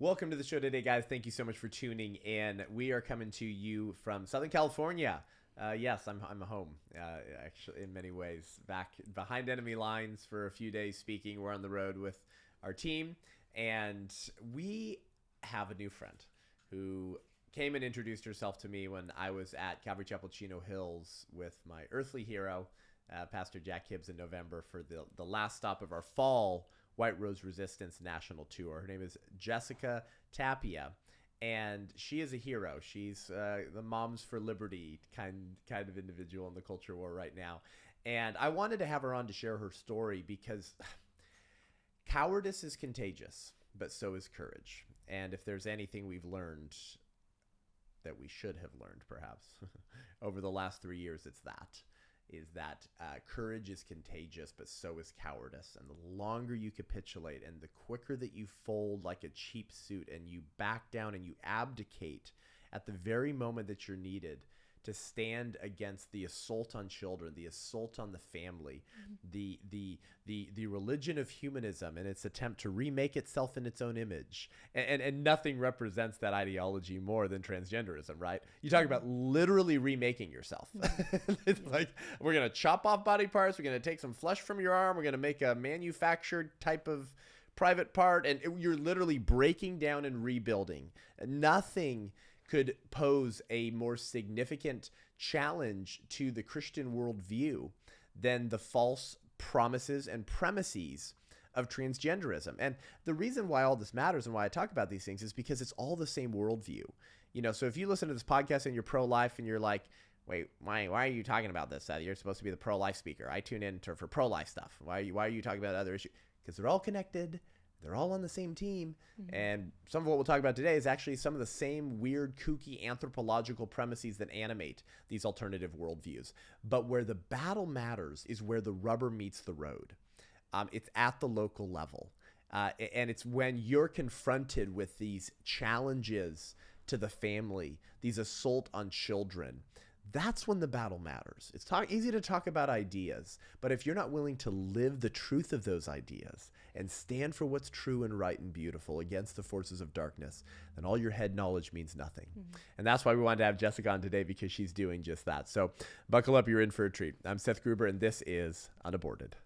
Welcome to the show today, guys. Thank you so much for tuning in. We are coming to you from Southern California. Yes, I'm home, actually, in many ways. Back behind enemy lines for a few days speaking. We're on the road with our team, and we have a new friend who came and introduced herself to me when I was at Calvary Chapel, Chino Hills with my earthly hero, Pastor Jack Hibbs, in November for the last stop of our fall White Rose Resistance National Tour. Her name is Jessica Tapia, and she is a hero. She's the Moms for Liberty kind of individual in the culture war right now. And I wanted to have her on to share her story because cowardice is contagious, but so is courage. And if there's anything we've learned that we should have learned, perhaps, over the last 3 years, it's that. Courage is contagious, but so is cowardice. And the longer you capitulate and the quicker that you fold like a cheap suit and you back down and you abdicate at the very moment that you're needed to stand against the assault on children, the assault on the family, the religion of humanism and its attempt to remake itself in its own image. And nothing represents that ideology more than transgenderism, right? You talk about literally remaking yourself. It's like, we're going to chop off body parts. We're going to take some flesh from your arm. We're going to make a manufactured type of private part. And you're literally breaking down and rebuilding. Nothing could pose a more significant challenge to the Christian worldview than the false promises and premises of transgenderism. And the reason why all this matters and why I talk about these things is because it's all the same worldview. You know, so if you listen to this podcast and you're pro-life and you're like, wait, why are you talking about this? You're supposed to be the pro-life speaker. I tune in for pro-life stuff. Why are you talking about other issues? Because they're all connected. They're all on the same team. Mm-hmm. And some of what we'll talk about today is actually some of the same weird, kooky anthropological premises that animate these alternative worldviews. But where the battle matters is where the rubber meets the road. It's at the local level. And it's when you're confronted with these challenges to the family, these assault on children. That's when the battle matters. It's easy to talk about ideas, but if you're not willing to live the truth of those ideas and stand for what's true and right and beautiful against the forces of darkness, then all your head knowledge means nothing. Mm-hmm. And that's why we wanted to have Jessica on today, because she's doing just that. So buckle up, you're in for a treat. I'm Seth Gruber, and this is Unaborted.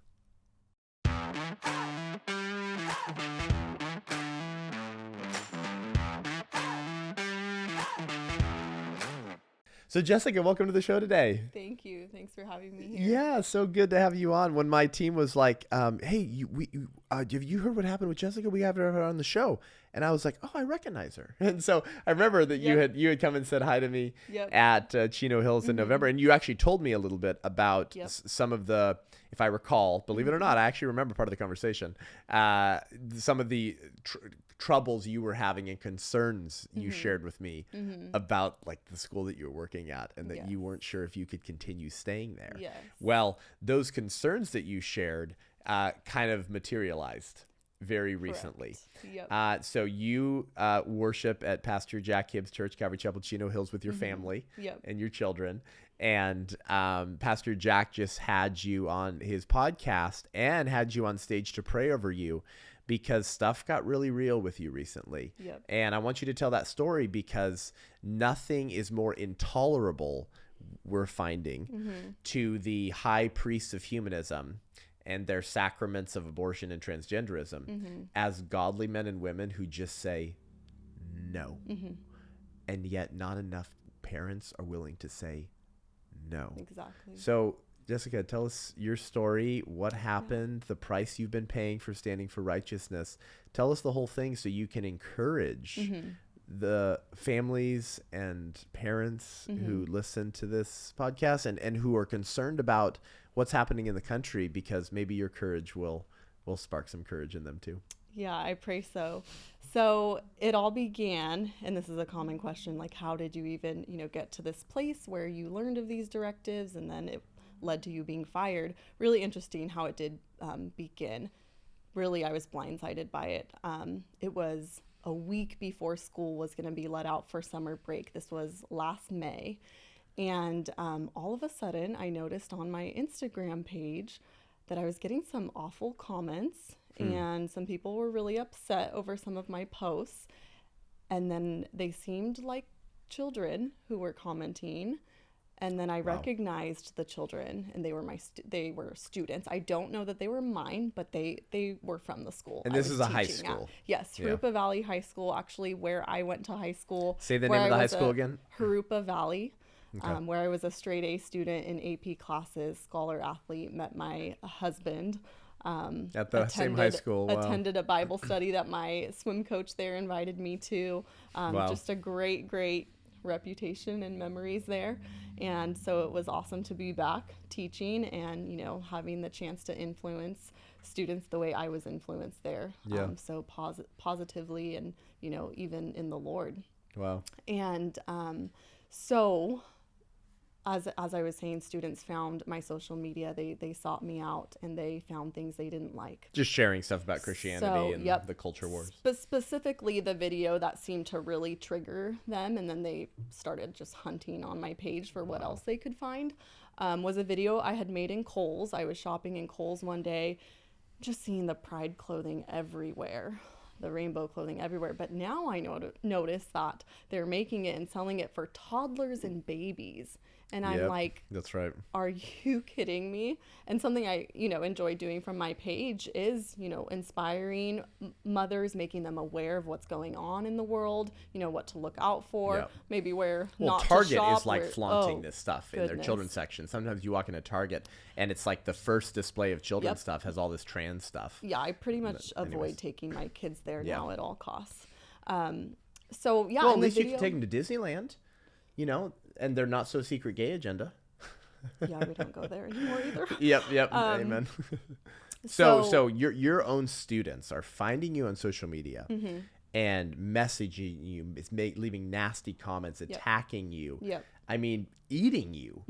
So Jessica, welcome to the show today. Thank you. Thanks for having me here. Yeah, so good to have you on. When my team was like, hey, have you heard what happened with Jessica? We have her on the show. And I was like, oh, I recognize her. And so I remember that you had come and said hi to me at Chino Hills in November. And you actually told me a little bit about some of the, if I recall, believe it or not, I actually remember part of the conversation, some of the troubles you were having and concerns you shared with me about like the school that you were working at, and that you weren't sure if you could continue staying there. Yes. Well, those concerns that you shared kind of materialized very recently. Yep. So you worship at Pastor Jack Hibbs Church, Calvary Chapel, Chino Hills, with your family and your children. And Pastor Jack just had you on his podcast and had you on stage to pray over you, because stuff got really real with you recently. Yep. And I want you to tell that story, because nothing is more intolerable, we're finding, to the high priests of humanism and their sacraments of abortion and transgenderism as godly men and women who just say no. And yet not enough parents are willing to say no. Exactly. So Jessica, tell us your story. What happened? The price you've been paying for standing for righteousness. Tell us the whole thing so you can encourage the families and parents who listen to this podcast and who are concerned about what's happening in the country, because maybe your courage will spark some courage in them too. Yeah, I pray so. So it all began, and this is a common question, like how did you even, get to this place where you learned of these directives and then it led to you being fired? Really interesting how it did begin. Really, I was blindsided by it. It was a week before school was going to be let out for summer break. This was last May. And all of a sudden, I noticed on my Instagram page that I was getting some awful comments And some people were really upset over some of my posts. And then they seemed like children who were commenting. And then I recognized the children, and they were students. I don't know that they were mine, but they were from the school. And this is a high school. Yes, Harupa Valley High School, actually, where I went to high school. Say the name of the high school again. Harupa Valley, where I was a straight A student in AP classes, scholar athlete, met my husband. At the same high school. Wow. Attended a Bible study that my swim coach there invited me to. Just a great reputation and memories there. And so it was awesome to be back teaching and, having the chance to influence students the way I was influenced there. So positively and, even in the Lord. Wow. And so as I was saying, students found my social media. They sought me out, and they found things they didn't like. Just sharing stuff about Christianity and the culture wars. But specifically the video that seemed to really trigger them, and then they started just hunting on my page for what else they could find, was a video I had made in Kohl's. I was shopping in Kohl's one day, just seeing the pride clothing everywhere. The rainbow clothing everywhere. But now I notice that they're making it and selling it for toddlers and babies. And I'm like, that's right. Are you kidding me? And something I, enjoy doing from my page is, inspiring mothers, making them aware of what's going on in the world, what to look out for, maybe where not Target to shop. Is like flaunting this stuff in their children's section. Sometimes you walk into Target and it's like the first display of children's stuff has all this trans stuff. Yeah, I pretty much avoid taking my kids there now at all costs. So yeah, well, at least you can take them to Disneyland, and they're not so secret gay agenda. Yeah, we don't go there anymore either. Yep. Amen. So your own students are finding you on social media and messaging you, leaving nasty comments, attacking you. Yep. I mean, eating you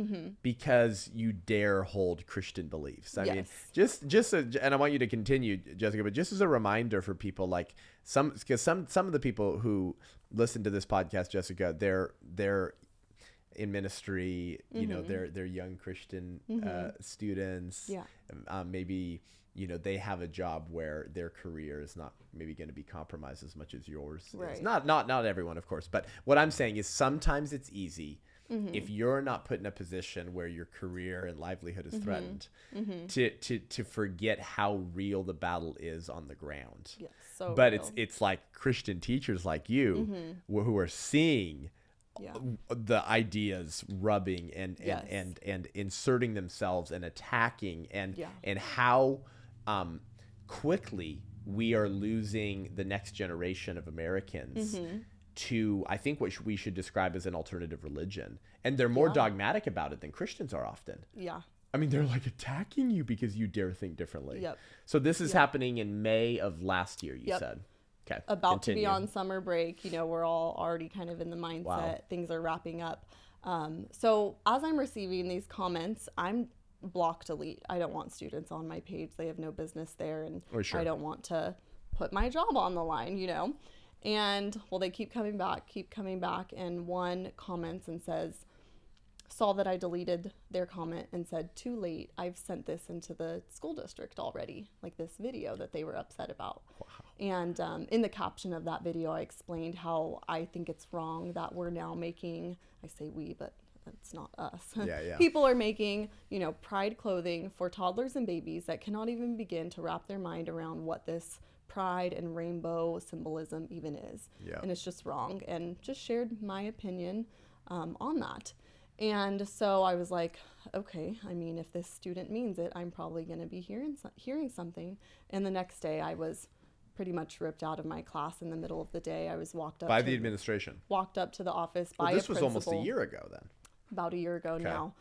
because you dare hold Christian beliefs. I mean, and I want you to continue, Jessica, but just as a reminder for people, like some of the people who listen to this podcast, Jessica, they're in ministry, they're young Christian students. Maybe they have a job where their career is not maybe going to be compromised as much as yours is. Not everyone, of course, but what I'm saying is sometimes it's easy if you're not put in a position where your career and livelihood is threatened to forget how real the battle is on the ground. Yes, but it's like Christian teachers like you who are seeing the ideas rubbing and inserting themselves and attacking and how quickly we are losing the next generation of Americans to, I think, what we should describe as an alternative religion. And they're more dogmatic about it than Christians are often. Yeah. I mean, they're like attacking you because you dare think differently. Yep. So this is happening in May of last year, you said. Okay. About to be on summer break. We're all already kind of in the mindset. Things are wrapping up. So as I'm receiving these comments, I'm block delete. I don't want students on my page. They have no business there. And I don't want to put my job on the line, And they keep coming back. And one comments and says, saw that I deleted their comment and said, too late. I've sent this into the school district already, like this video that they were upset about. Wow. And in the caption of that video, I explained how I think it's wrong that we're now making, I say we, but it's not us. People are making, pride clothing for toddlers and babies that cannot even begin to wrap their mind around what this pride and rainbow symbolism even is. And it's just wrong, and just shared my opinion on that. And so I was like, okay, I mean, if this student means it, I'm probably going to be hearing something. And the next day I was pretty much ripped out of my class in the middle of the day. I was walked up by the administration. Walked up to the office by a principal. This was almost a year ago then. About a year ago now.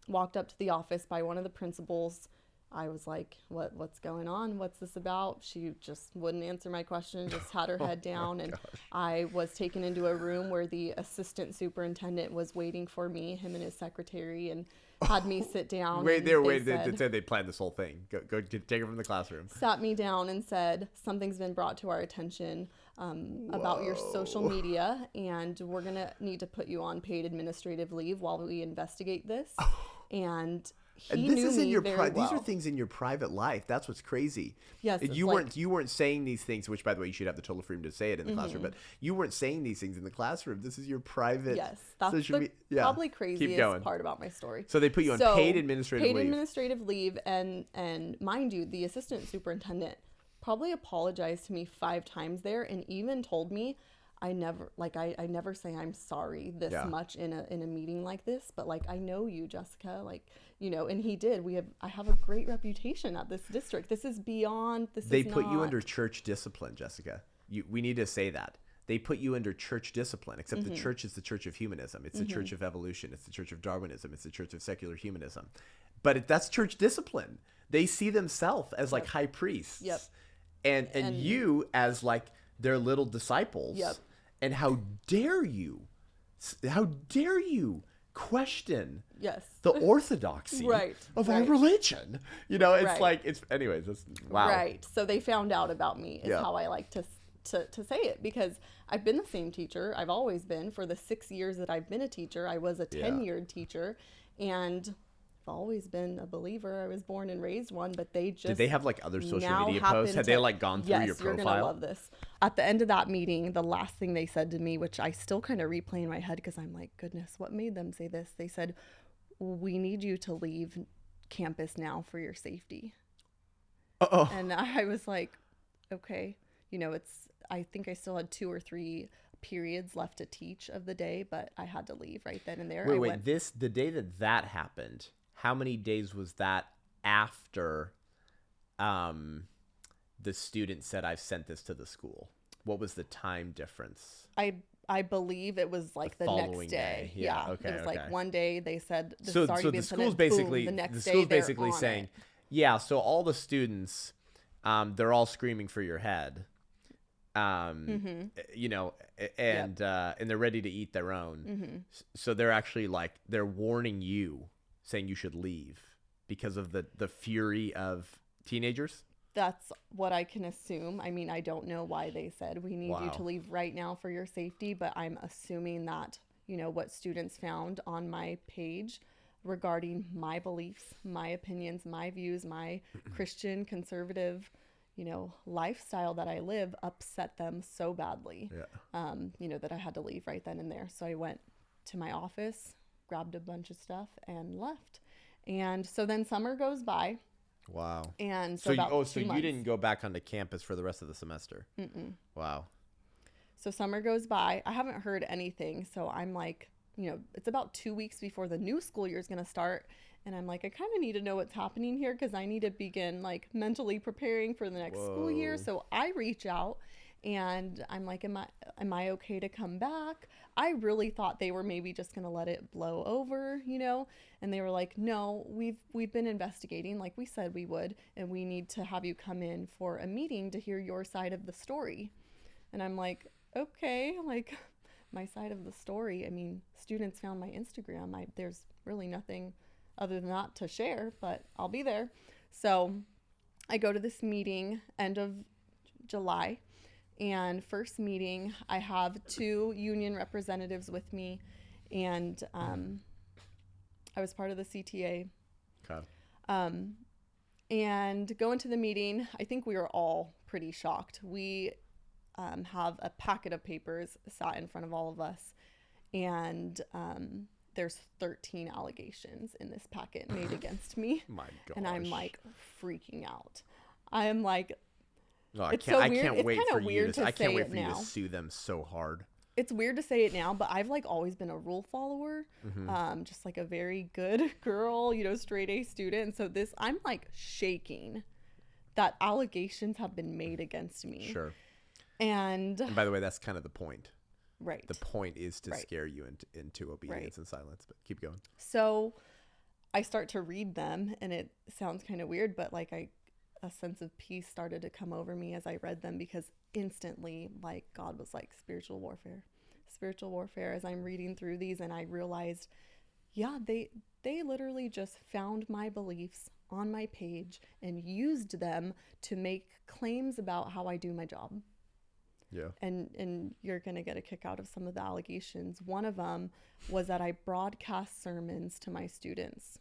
Walked up to the office by one of the principals. I was like, what's going on? What's this about? She just wouldn't answer my question, just had her head down. And I was taken into a room where the assistant superintendent was waiting for me, him and his secretary, and had me sit down. They said they planned this whole thing. Go take her from the classroom. Sat me down and said, something's been brought to our attention about your social media, and we're going to need to put you on paid administrative leave while we investigate this. And And he this knew is in me your very well. these are things in your private life. That's what's crazy. Yes, You weren't saying these things, which by the way, you should have the total freedom to say it in the classroom, but you weren't saying these things in the classroom. This is your private. Yes, that's probably craziest part about my story. So they put you on paid administrative leave. Administrative leave, and mind you, the assistant superintendent probably apologized to me 5 times there, and even told me I never say I'm sorry this much in a meeting like this, but like, I know you, Jessica, like, you know, and he did. I have a great reputation at this district. This is beyond this. They put you under church discipline, Jessica. We need to say that. They put you under church discipline, except the church is the church of humanism. It's the church of evolution. It's the church of Darwinism. It's the church of secular humanism. But that's church discipline. They see themselves as like high priests. Yep. And you as like their little disciples. Yep. And how dare you question the orthodoxy of our religion? You know, it's like, it's, anyways, it's, wow. Right. So they found out about me is how I like to say it, because I've been the same teacher. I've always been. For the 6 years that I've been a teacher, I was a tenured teacher, and I've always been a believer. I was born and raised one, but they just... Did they have like other social media posts? Had they like gone through your profile? Yes, you're going to love this. At the end of that meeting, the last thing they said to me, which I still kind of replay in my head because I'm like, goodness, what made them say this? They said, we need you to leave campus now for your safety. Uh-oh. And I was like, okay. You know, I think I still had 2 or 3 periods left to teach of the day, but I had to leave right then and there. The day that happened, how many days was that after the student said, I've sent this to the school? What was the time difference? I believe it was like the next day. Yeah. Okay. It was like one day they said this so has already been the school's basically boom, the next the day school's they're basically on saying, it. yeah, so all the students, they're all screaming for your head. You know, and they're ready to eat their own. So they're actually like, they're warning you, saying you should leave because of the fury of teenagers. That's what I can assume. I mean, I don't know why they said we need you to leave right now for your safety, but I'm assuming that, you know, what students found on my page regarding my beliefs, my opinions, my views, my Christian conservative, you know, lifestyle that I live upset them so badly, you know, that I had to leave right then and there. So I went to my office, grabbed a bunch of stuff, and left. And so then summer goes by. Wow. And so you didn't go back onto campus for the rest of the semester? Wow. So summer goes by. I haven't heard anything. So I'm like, you know, it's about 2 weeks before the new school year is going to start. And I'm like, I kind of need to know what's happening here because I need to begin like mentally preparing for the next school year. So I reach out and I'm like, am I okay to come back? I really thought they were maybe just going to let it blow over, you know? And they were like, no, we've been investigating like we said we would, and we need to have you come in for a meeting to hear your side of the story. And I'm like, okay, like my side of the story. I mean, students found my Instagram. There's really nothing other than that to share, but I'll be there. So I go to this meeting end of July, and first meeting, I have 2 union representatives with me, and I was part of the CTA. Okay. And going to the meeting, I think we were all pretty shocked. We have a packet of papers sat in front of all of us, and there's 13 allegations in this packet made against me. My gosh. And I'm like freaking out. I'm like, no, I it's can't, so I weird. can't It's wait kinda for you weird to, I can't say wait it for you now. to sue them so hard. It's weird to say it now, but I've like always been a rule follower, just like a very good girl, you know, straight A student. So I'm like shaking that allegations have been made against me. Sure. And by the way, that's kind of the point. Right. The point is to scare you into obedience and silence, but keep going. So I start to read them, and it sounds kind of weird, but like a sense of peace started to come over me as I read them, because instantly, like, God was like, spiritual warfare as I'm reading through these. And I realized, yeah, they literally just found my beliefs on my page and used them to make claims about how I do my job. Yeah. And you're going to get a kick out of some of the allegations. One of them was that I broadcast sermons to my students.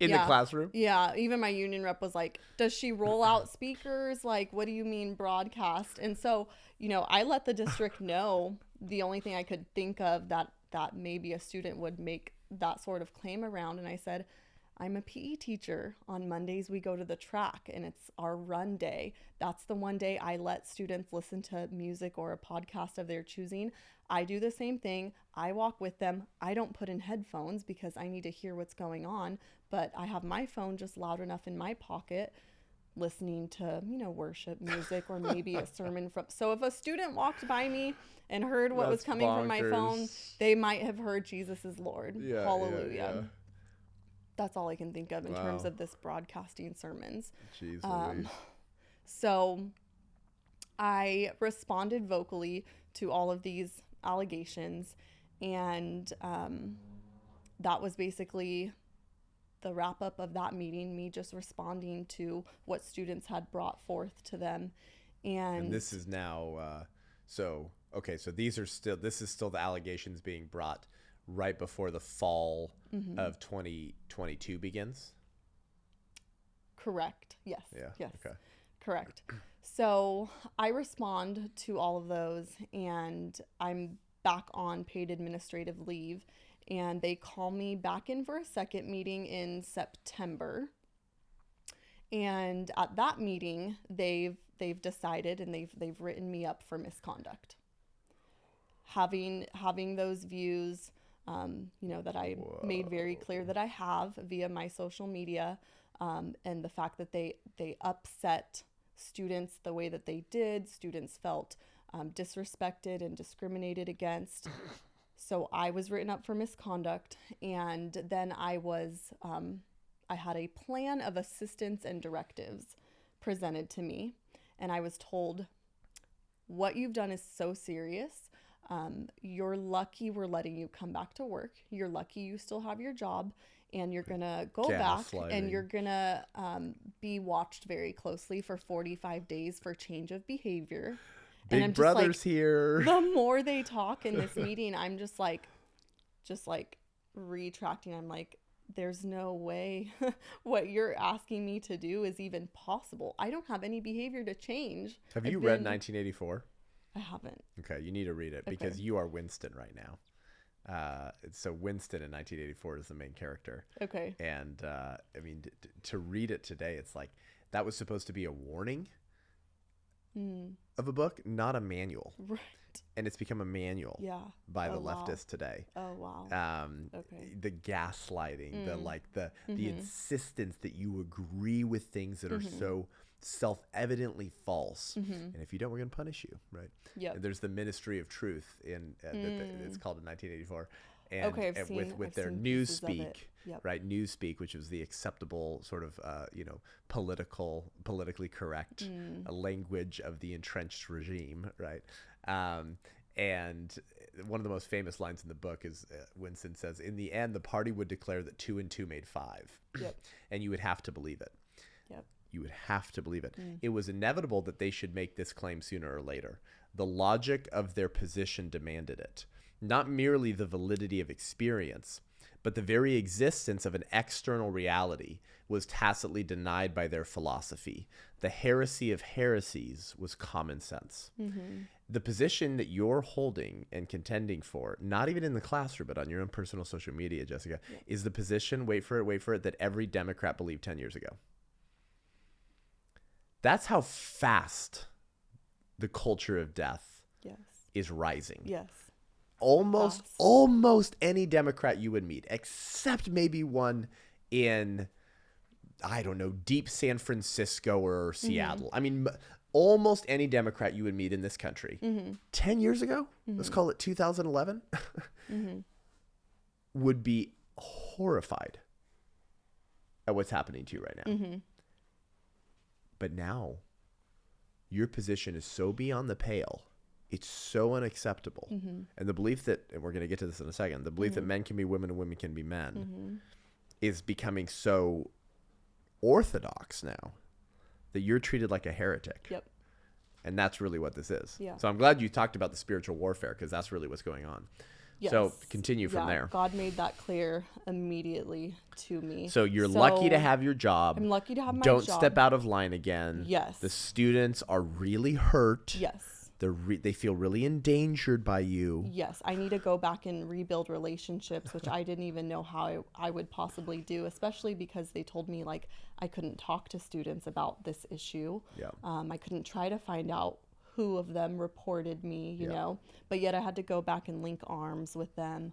In the classroom? Yeah. Even my union rep was like, does she roll out speakers? Like, what do you mean broadcast? And so, I let the district know the only thing I could think of that maybe a student would make that sort of claim around. And I said, I'm a PE teacher. On Mondays, we go to the track and it's our run day. That's the one day I let students listen to music or a podcast of their choosing. I do the same thing. I walk with them. I don't put in headphones because I need to hear what's going on, but I have my phone just loud enough in my pocket listening to, worship music or maybe a sermon from. So if a student walked by me and heard what was coming from my phone, they might have heard Jesus is Lord. Yeah, Hallelujah. Yeah. That's all I can think of in terms of this broadcasting sermons. Jeez, so I responded vocally to all of these allegations, and that was basically the wrap up of that meeting, me just responding to what students had brought forth to them. And this is now, so this is still the allegations being brought right before the fall of 2022 begins? Correct. Yes. Yeah. Yes. Okay. Correct. So I respond to all of those, and I'm back on paid administrative leave, and they call me back in for a second meeting in September. And at that meeting, they've decided, and they've written me up for misconduct. Having those views, that I made very clear that I have via my social media, and the fact that they upset students the way that they did. Students felt disrespected and discriminated against. So I was written up for misconduct, and then I had a plan of assistance and directives presented to me, and I was told, what you've done is so serious. You're lucky we're letting you come back to work. You're lucky you still have your job, and you're going to go back and you're going to be watched very closely for 45 days for change of behavior. Big and I'm brother's just here. The more they talk in this meeting, I'm just like retracting. I'm like, there's no way what you're asking me to do is even possible. I don't have any behavior to change. Have you read 1984? I haven't. Okay, you need to read it because you are Winston right now. So Winston in 1984 is the main character. Okay. And to read it today, it's like that was supposed to be a warning of a book, not a manual. Right. And it's become a manual by the leftists today. Oh, wow. Okay. The gaslighting, the insistence that you agree with things that are so self-evidently false, and if you don't, we're going to punish you, right? Yeah. There's the Ministry of Truth in it's called in 1984, and, I've with their Newspeak, right? Newspeak, which was the acceptable sort of politically correct language of the entrenched regime, right? And one of the most famous lines in the book is Winston says, "In the end, the party would declare that 2 and 2 made 5," and you would have to believe it. Yep. You would have to believe it. It was inevitable that they should make this claim sooner or later. The logic of their position demanded it. Not merely the validity of experience, but the very existence of an external reality was tacitly denied by their philosophy. The heresy of heresies was common sense. The position that you're holding and contending for, not even in the classroom, but on your own personal social media, Jessica, is the position, wait for it, that every Democrat believed 10 years ago. That's how fast the culture of death is rising. Yes. Almost any Democrat you would meet, except maybe one in, I don't know, deep San Francisco or Seattle. I mean, almost any Democrat you would meet in this country 10 years ago, let's call it 2011, would be horrified at what's happening to you right now. But now, your position is so beyond the pale. It's so unacceptable. And the belief that, and we're going to get to this in a second, the belief that men can be women and women can be men is becoming so orthodox now that you're treated like a heretic. Yep. And that's really what this is. Yeah. So I'm glad you talked about the spiritual warfare, because that's really what's going on. Yes. So continue from Yeah, there. God made that clear immediately to me. So you're lucky to have your job. I'm lucky to have my Don't job. step out of line again. Yes. The students are really hurt. Yes. They feel really endangered by you. Yes. I need to go back and rebuild relationships, which I didn't even know how I would possibly do, especially because they told me like I couldn't talk to students about this issue. Yeah. I couldn't try to find out who of them reported me, you Yeah. know, but yet I had to go back and link arms with them.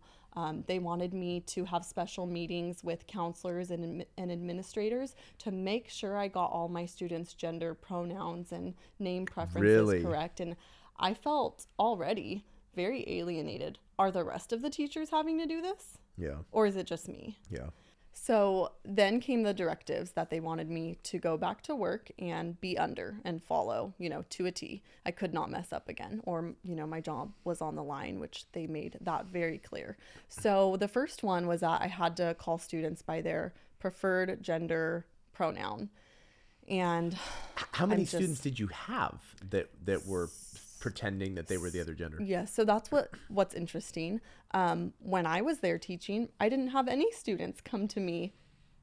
They wanted me to have special meetings with counselors and administrators to make sure I got all my students' gender pronouns and name preferences Really? correct. And I felt already very alienated. Are the rest of the teachers having to do this? Yeah. Or is it just me? Yeah. So then came the directives that they wanted me to go back to work and be under and follow, you know, to a T. I could not mess up again, or, you know, my job was on the line, which they made that very clear. So the first one was that I had to call students by their preferred gender pronoun. And how many students did you have that were pretending that they were the other gender? Yeah, so that's what's interesting. When I was there teaching, I didn't have any students come to me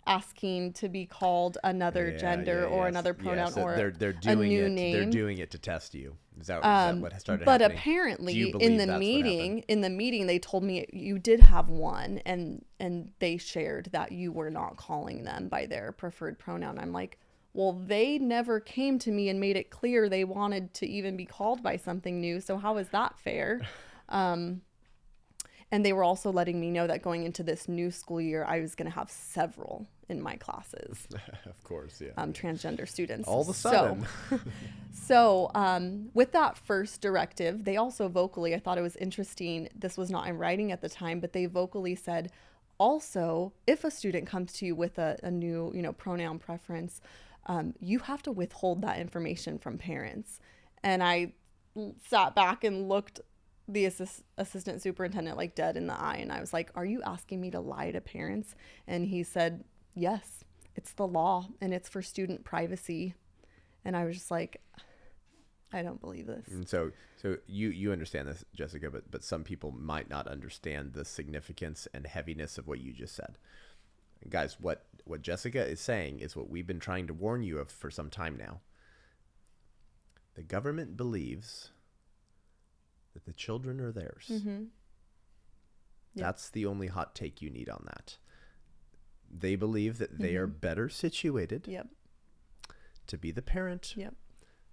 asking to be called another gender or another pronoun so or they're a doing new it. name. They're doing it to test you. Is that what started but happening? apparently Do you in believe the that's what happened? meeting they told me you did have one, and they shared that you were not calling them by their preferred pronoun. I'm like, well, they never came to me and made it clear they wanted to even be called by something new. So how is that fair? And they were also letting me know that going into this new school year, I was going to have several in my classes. Of course, yeah. Transgender students. All of a sudden. So with that first directive, they also vocally, I thought it was interesting. This was not in writing at the time, but they vocally said, also, if a student comes to you with a new, you know, pronoun preference, you have to withhold that information from parents. And I sat back and looked the assistant superintendent like dead in the eye, and I was like, are you asking me to lie to parents? And he said, yes, it's the law and it's for student privacy. And I was just like, I don't believe this. And so you understand this, Jessica, but some people might not understand the significance and heaviness of what you just said. Guys, what Jessica is saying is what we've been trying to warn you of for some time now. The government believes that the children are theirs. Mm-hmm. Yep. That's the only hot take you need on that. They believe that they are better situated Yep. to be the parent Yep.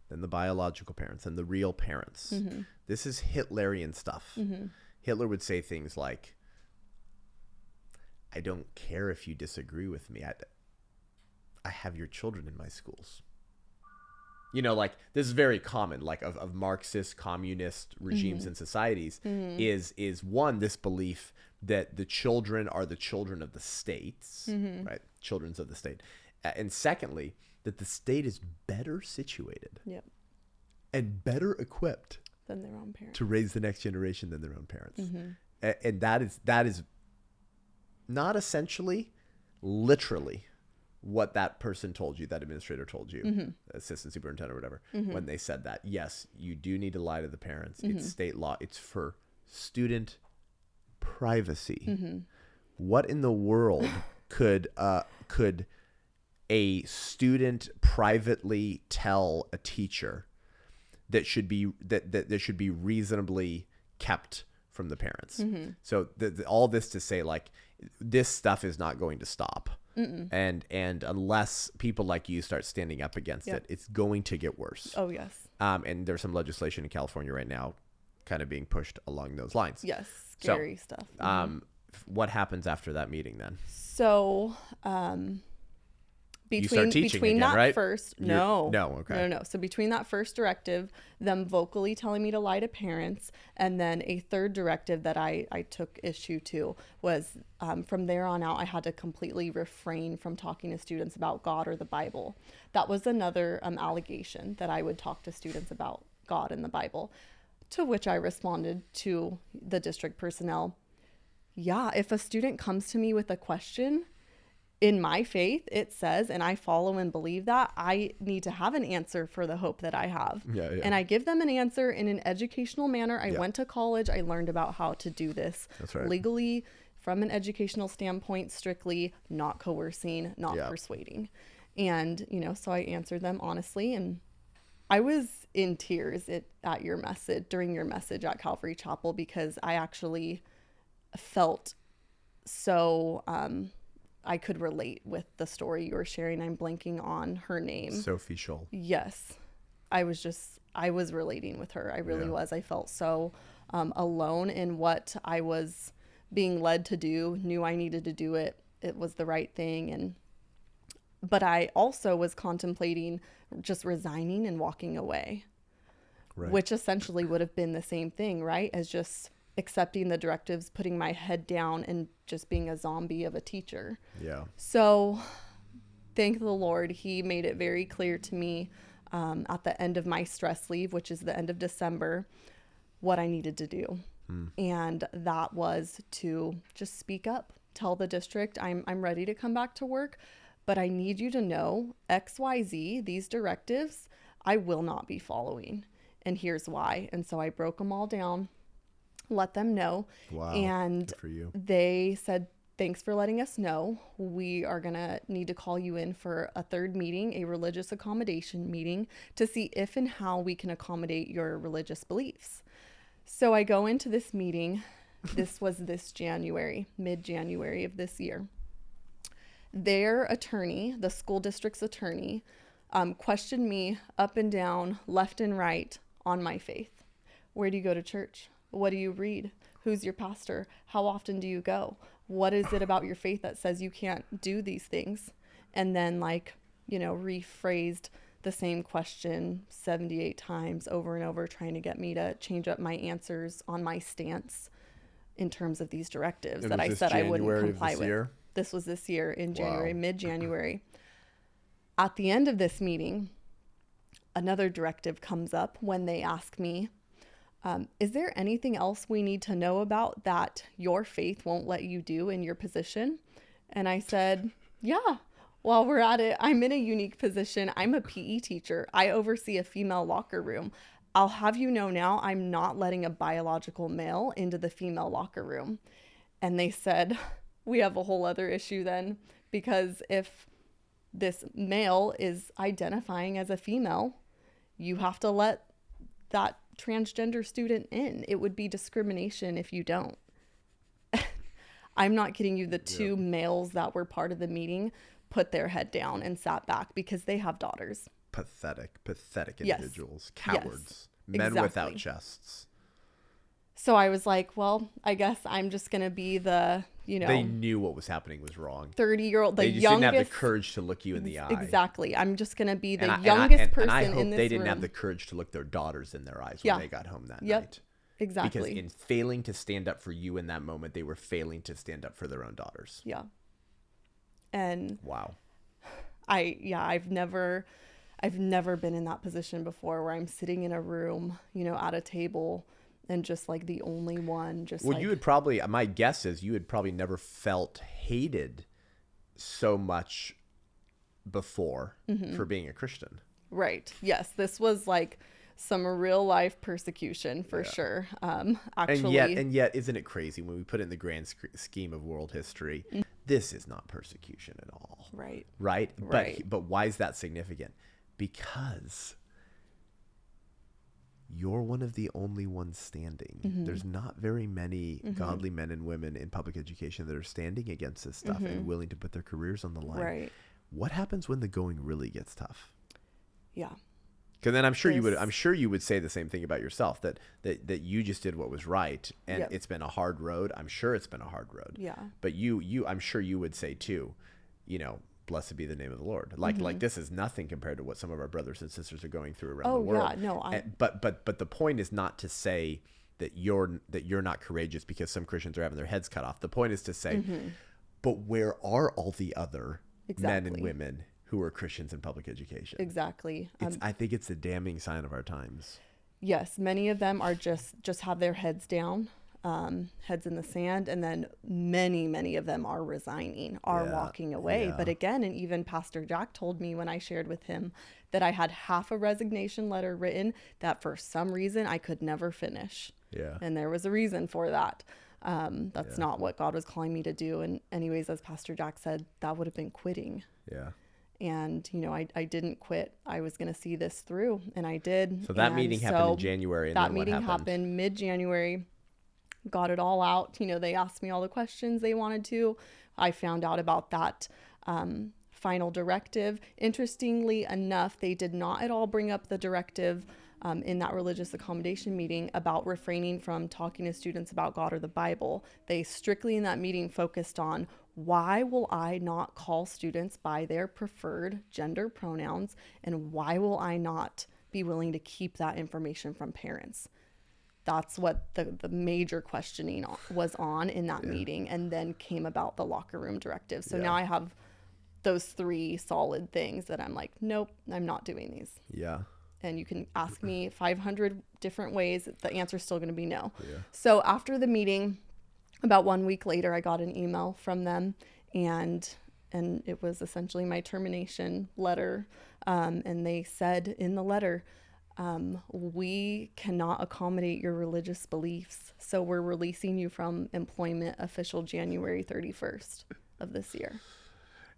than the biological parents and the real parents. Mm-hmm. This is Hitlerian stuff. Mm-hmm. Hitler would say things like, I don't care if you disagree with me. I have your children in my schools. You know, like, this is very common, like, of Marxist, communist regimes and societies, is one, this belief that the children are the children of the states, right? Children's of the state. And secondly, that the state is better situated Yep. and better equipped Than their own parents. to raise the next generation than their own parents. Mm-hmm. And that is not essentially, literally, what that person told you, that administrator told you, assistant superintendent or whatever, when they said that. Yes, you do need to lie to the parents. It's state law. It's for student privacy. What in the world could a student privately tell a teacher that should be that should be reasonably kept from the parents? So all this to say, like, this stuff is not going to stop. And unless people like you start standing up against it, it's going to get worse. Oh, yes. And there's some legislation in California right now kind of being pushed along those lines. Yes. Scary stuff. What happens after that meeting then? So, You start teaching between again, that right? first, Okay. no. So between that first directive, them vocally telling me to lie to parents, and then a third directive that I took issue to was from there on out, I had to completely refrain from talking to students about God or the Bible. That was another allegation, that I would talk to students about God and the Bible, to which I responded to the district personnel, yeah, if a student comes to me with a question, in my faith, it says, and I follow and believe that I need to have an answer for the hope that I have. Yeah, yeah. And I give them an answer in an educational manner. I Yeah. went to college. I learned about how to do this That's right. legally, from an educational standpoint, strictly, not coercing, not Yeah. persuading. And, so I answered them honestly. And I was in tears at your message, during your message at Calvary Chapel, because I actually felt so, I could relate with the story you were sharing. I'm blanking on her name. Sophie Scholl. Yes. I was relating with her. I really Yeah. was. I felt so alone in what I was being led to do, knew I needed to do it. It was the right thing. But I also was contemplating just resigning and walking away, Right. which essentially would have been the same thing, right? As just accepting the directives, putting my head down, and just being a zombie of a teacher. Yeah. So thank the Lord, he made it very clear to me at the end of my stress leave, which is the end of December, what I needed to do. And that was to just speak up, tell the district, I'm ready to come back to work, but I need you to know XYZ, these directives, I will not be following. And here's why. And so I broke them all down, let them know. Wow. And Good for you. they said, thanks for letting us know. We are going to need to call you in for a third meeting, a religious accommodation meeting, to see if and how we can accommodate your religious beliefs. So I go into this meeting. This was this January, mid-January of this year. Their attorney, the school district's attorney, questioned me up and down, left and right on my faith. Where do you go to church? What do you read? Who's your pastor? How often do you go? What is it about your faith that says you can't do these things? And then rephrased the same question 78 times over and over, trying to get me to change up my answers on my stance in terms of these directives that I said I wouldn't comply with. Year? This was this year in January, Wow. mid-January. At the end of this meeting, another directive comes up when they ask me, is there anything else we need to know about that your faith won't let you do in your position? And I said, yeah, while we're at it, I'm in a unique position. I'm a PE teacher. I oversee a female locker room. I'll have you know now, I'm not letting a biological male into the female locker room. And they said, we have a whole other issue then, because if this male is identifying as a female, you have to let that transgender student in. It would be discrimination if you don't. I'm not kidding you. The two males that were part of the meeting put their head down and sat back because they have daughters. Pathetic Yes. individuals. Cowards. Yes, Men exactly. without chests. So I was like, well, I guess I'm just going to be the, They knew what was happening was wrong. 30-year-old, the They just youngest. didn't have the courage to look you in the eye. Exactly. I'm just going to be the And youngest person I hope in this they didn't room. have the courage to look their daughters in their eyes Yeah. when they got home that Yep. night. Exactly. Because in failing to stand up for you in that moment, they were failing to stand up for their own daughters. Yeah. And Wow. I've never been in that position before where I'm sitting in a room, at a table and just like the only one, just Well, like, you would probably, my guess is you had probably never felt hated so much before Mm-hmm. for being a Christian. right. Yes. This was like some real life persecution for sure. Actually. And yet, isn't it crazy when we put it in the grand scheme of world history, this is not persecution at all. Right. Right? Right. But why is that significant? Because you're one of the only ones standing. Mm-hmm. There's not very many godly men and women in public education that are standing against this stuff and willing to put their careers on the line. Right. What happens when the going really gets tough? Yeah. Because then I'm sure you would say the same thing about yourself, that you just did what was right, and Yep. it's been a hard road. I'm sure it's been a hard road. Yeah. But I'm sure you would say too, blessed be the name of the Lord. Like this is nothing compared to what some of our brothers and sisters are going through around the world. Yeah. No, But the point is not to say that you're not courageous because some Christians are having their heads cut off. The point is to say, but where are all the other men and Exactly. women who are Christians in public education? exactly. I think it's a damning sign of our times. Yes, many of them are just have their heads down. heads in the sand, and then many of them are resigning, are walking away. But again, and even Pastor Jack told me when I shared with him that I had half a resignation letter written that for some reason I could never finish. And there was a reason for that. That's not what God was calling me to do. And anyways, as Pastor Jack said, that would have been quitting. And, you know, I didn't quit. I was going to see this through, and I did. So that meeting happened in January. And that then what meeting happened mid-January. Got it all out. You know, they asked me all the questions they wanted to. I found out about that final directive. Interestingly enough, they did not at all bring up the directive in that religious accommodation meeting about refraining from talking to students about God or the Bible. They strictly in that meeting focused on, why will I not call students by their preferred gender pronouns, and why will I not be willing to keep that information from parents? That's what the major questioning was on in that meeting, and then came about the locker room directive. So now I have those 3 solid things that I'm like, nope, I'm not doing these. And you can ask me 500 different ways. The answer is still going to be no. So after the meeting, about 1 week later, I got an email from them, and it was essentially my termination letter. And they said in the letter, we cannot accommodate your religious beliefs, so we're releasing you from employment official January 31st of this year.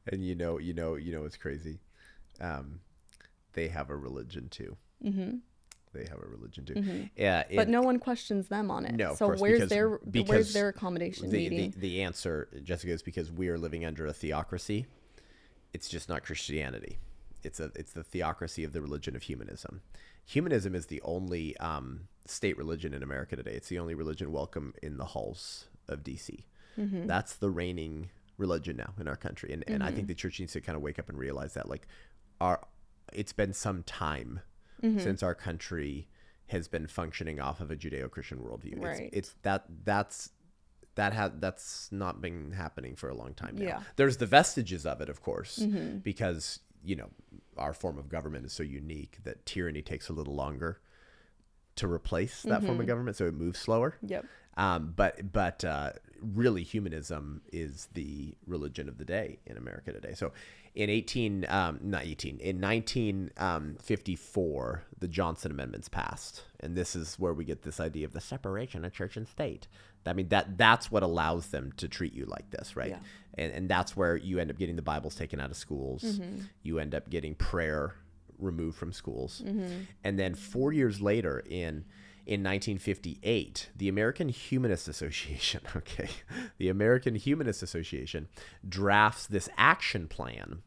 And you know, it's crazy. They have a religion too. They have a religion too. But no one questions them on it. No, of so course, where's because their accommodation meeting? The answer, Jessica, is because we are living under a theocracy. It's just not Christianity. It's the theocracy of the religion of humanism. Humanism is the only state religion in America today. It's the only religion welcome in the halls of D.C. That's the reigning religion now in our country. And I think the church needs to kind of wake up and realize that, like, it's been some time since our country has been functioning off of a Judeo-Christian worldview. Right. That's not been happening for a long time now. Yeah. There's the vestiges of it, of course, because, you know, our form of government is so unique that tyranny takes a little longer to replace that form of government, so it moves slower. But really, humanism is the religion of the day in America today. So in 1954, the Johnson Amendments passed, and this is where we get this idea of the separation of church and state. I mean, that's what allows them to treat you like this, right? And that's where you end up getting the Bibles taken out of schools. You end up getting prayer removed from schools. And then 4 years later, in 1958, the American Humanist Association, the American Humanist Association drafts this action plan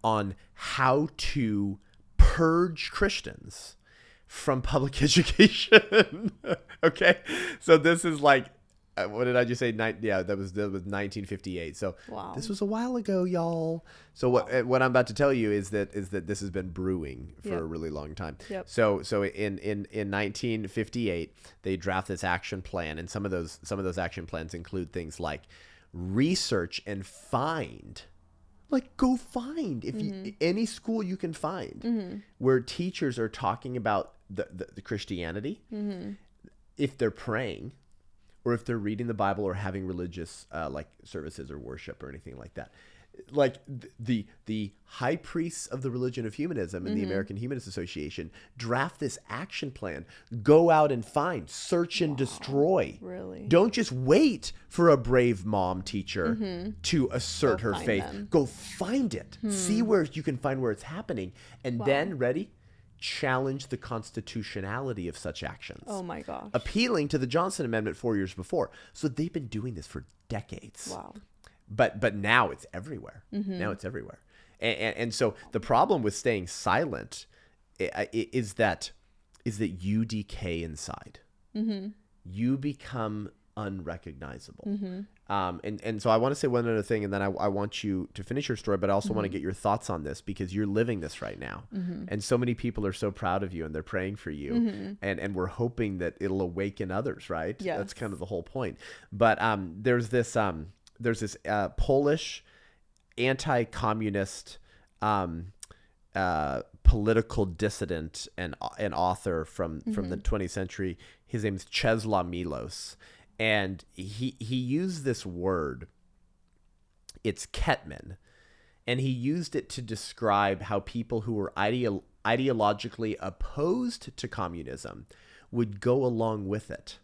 on how to purge Christians from public education. So this is like, what did I just say? That was 1958. So this was a while ago, y'all. So what I'm about to tell you is that this has been brewing for a really long time. So in 1958, they draft this action plan, and some of those action plans include things like research and find. Like, go find any school you can find where teachers are talking about the Christianity, if they're praying, or if they're reading the Bible or having religious like services or worship or anything like that. Like the high priests of the religion of humanism and the American Humanist Association draft this action plan. Go out and find, search and destroy. Really? Don't just wait for a brave mom teacher to assert her faith. Go find it. See where you can find where it's happening. And then, challenge the constitutionality of such actions. Oh my gosh. Appealing to the Johnson Amendment 4 years before. So they've been doing this for decades. Wow. But now it's everywhere. Now it's everywhere. And so the problem with staying silent is that you decay inside. You become unrecognizable. And so I want to say one other thing, and then I want you to finish your story, but I also want to get your thoughts on this, because you're living this right now. And so many people are so proud of you, and they're praying for you. And we're hoping that it'll awaken others, right? Yes. That's kind of the whole point. But there's this Polish anti-communist political dissident and an author from the 20th century. His name is Czesław Miłosz, and he used this word. It's Ketman, and he used it to describe how people who were ideologically opposed to communism would go along with it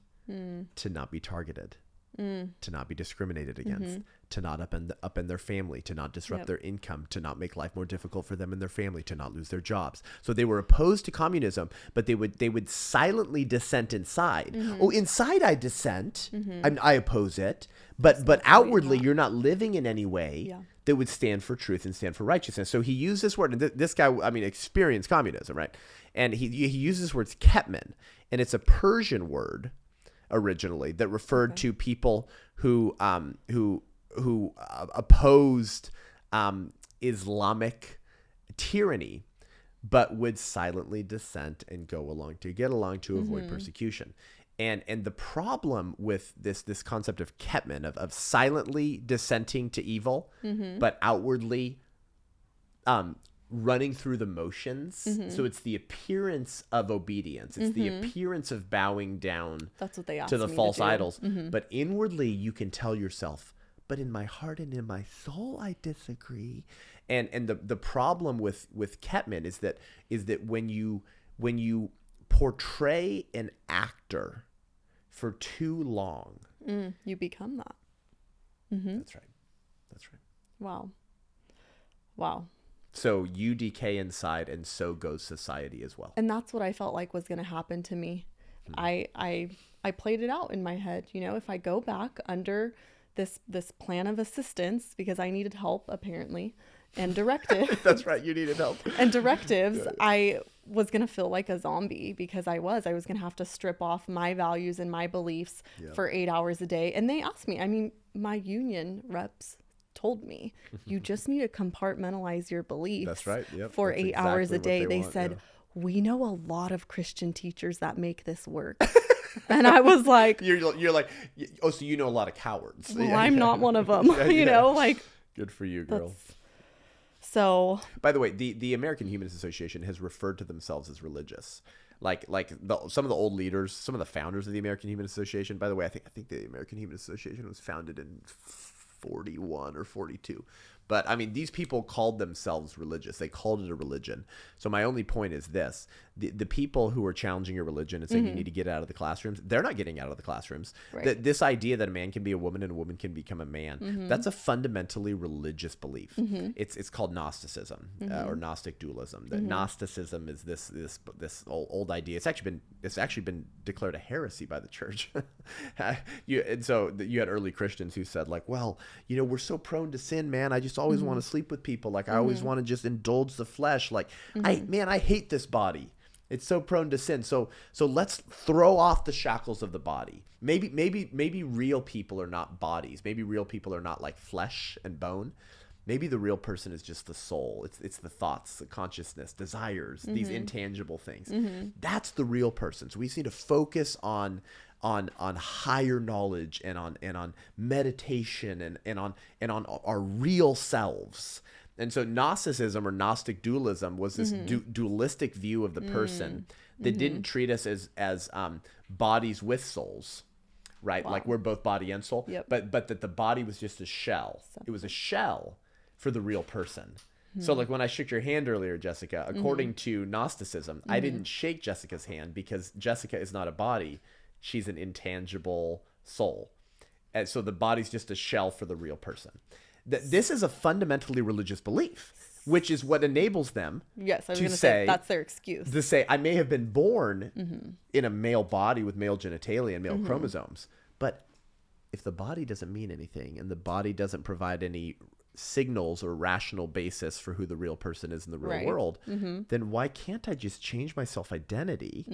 to not be targeted, to not be discriminated against, to not upend their family, to not disrupt their income, to not make life more difficult for them and their family, to not lose their jobs. So they were opposed to communism, but they would silently dissent inside. Oh, inside I dissent. I oppose it, but outwardly you're not living in any way that would stand for truth and stand for righteousness. So he used this word, and this guy, experienced communism, right? And he uses this word Ketman, and it's a Persian word originally that referred to people who opposed Islamic tyranny, but would silently dissent and get along to avoid persecution. And the problem with this concept of Ketman, of silently dissenting to evil, but outwardly running through the motions. So it's the appearance of obedience. It's the appearance of bowing down That's what they asked to the me false to do. idols. But inwardly you can tell yourself, but in my heart and in my soul I disagree. And the problem with Ketman is that when you portray an actor for too long, you become that. That's right. Wow. So you decay inside, and so goes society as well. And that's what I felt like was going to happen to me. I played it out in my head. If I go back under this plan of assistance, because I needed help apparently, and directives. That's right. You needed help. And directives. I was going to feel like a zombie, because I was going to have to strip off my values and my beliefs for 8 hours a day. And they asked me, my union reps told me, you just need to compartmentalize your beliefs. That's right. Yep. For That's 8 hours a exactly day. what They want, said, we know a lot of Christian teachers that make this work. And I was like, you're like, oh, so you know a lot of cowards. well, I'm not one of them. Good for you, girl. So, by the way, the American Humanist Association has referred to themselves as religious. Some of the old leaders, some of the founders of the American Humanist Association. By the way, I think the American Humanist Association was founded in 41 or 42. But these people called themselves religious. They called it a religion. So my only point is this: the people who are challenging your religion and saying you need to get out of the classrooms, they're not getting out of the classrooms. Right. This idea that a man can be a woman and a woman can become a man, that's a fundamentally religious belief. It's called Gnosticism or Gnostic Dualism. That Gnosticism is this old idea. It's actually been declared a heresy by the church. And so you had early Christians who said, like, well, we're so prone to sin, man. I just always want to sleep with people. Like, I always want to just indulge the flesh. Like, I hate this body. It's so prone to sin. So let's throw off the shackles of the body. Maybe real people are not bodies. Maybe real people are not like flesh and bone. Maybe the real person is just the soul. It's the thoughts, the consciousness, desires, these intangible things. That's the real person. So we just need to focus on higher knowledge and on meditation and on our real selves. And so Gnosticism or Gnostic Dualism was this dualistic view of the person that didn't treat us as bodies with souls, right? Wow. Like we're both body and soul, Yep. but that the body was just a shell. It was a shell for the real person. So like when I shook your hand earlier, Jessica, according to Gnosticism, I didn't shake Jessica's hand because Jessica is not a body. She's an intangible soul. And so the body's just a shell for the real person. This is a fundamentally religious belief, which is what enables them yes, I was going to say that's their excuse. to say, I may have been born in a male body with male genitalia and male chromosomes, but if the body doesn't mean anything and the body doesn't provide any signals or rational basis for who the real person is in the real world, then why can't I just change my self-identity?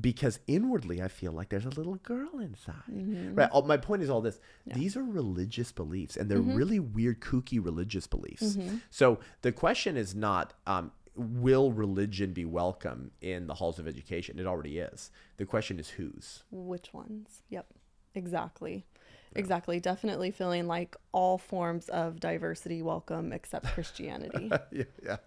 Because inwardly I feel like there's a little girl inside. Right? My point is all this. These are religious beliefs, and they're really weird, kooky religious beliefs. So the question is not, will religion be welcome in the halls of education? It already is. The question is whose? Which ones? Yep. Exactly. Exactly. Definitely feeling like all forms of diversity welcome except Christianity. Yeah.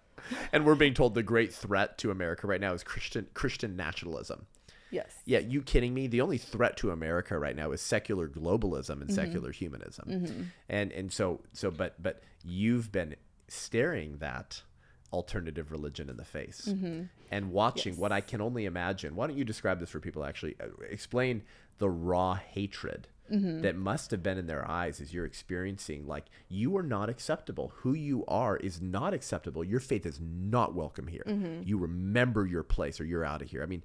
And we're being told the great threat to America right now is Christian nationalism. Yes. Yeah, you kidding me? The only threat to America right now is secular globalism and secular humanism. But you've been staring that alternative religion in the face and watching what I can only imagine. Why don't you describe this for people? Actually, explain the raw hatred that must have been in their eyes as you're experiencing, like, you are not acceptable. Who you are is not acceptable. Your faith is not welcome here. You remember your place or you're out of here. I mean,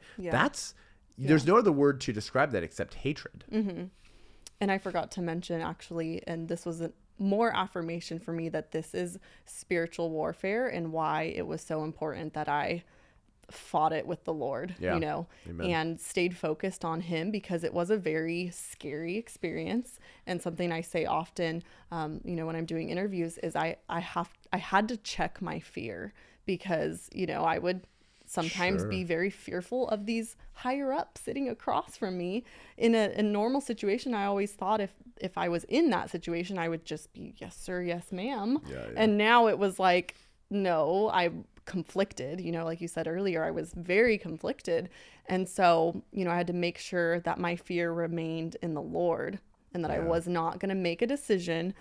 there's no other word to describe that except hatred. And I forgot to mention, actually, and this was more affirmation for me, that this is spiritual warfare and why it was so important that I fought it with the Lord, you know, and stayed focused on him, because it was a very scary experience. And something I say often, you know, when I'm doing interviews is I had to check my fear, because, you know, I would sometimes be very fearful of these higher ups sitting across from me. In a normal situation, I always thought if I was in that situation, I would just be, yes, sir, yes, ma'am. And now it was like, no, I'm conflicted, you know, like you said earlier, I was very conflicted. And so, you know, I had to make sure that my fear remained in the Lord, and that I was not going to make a decision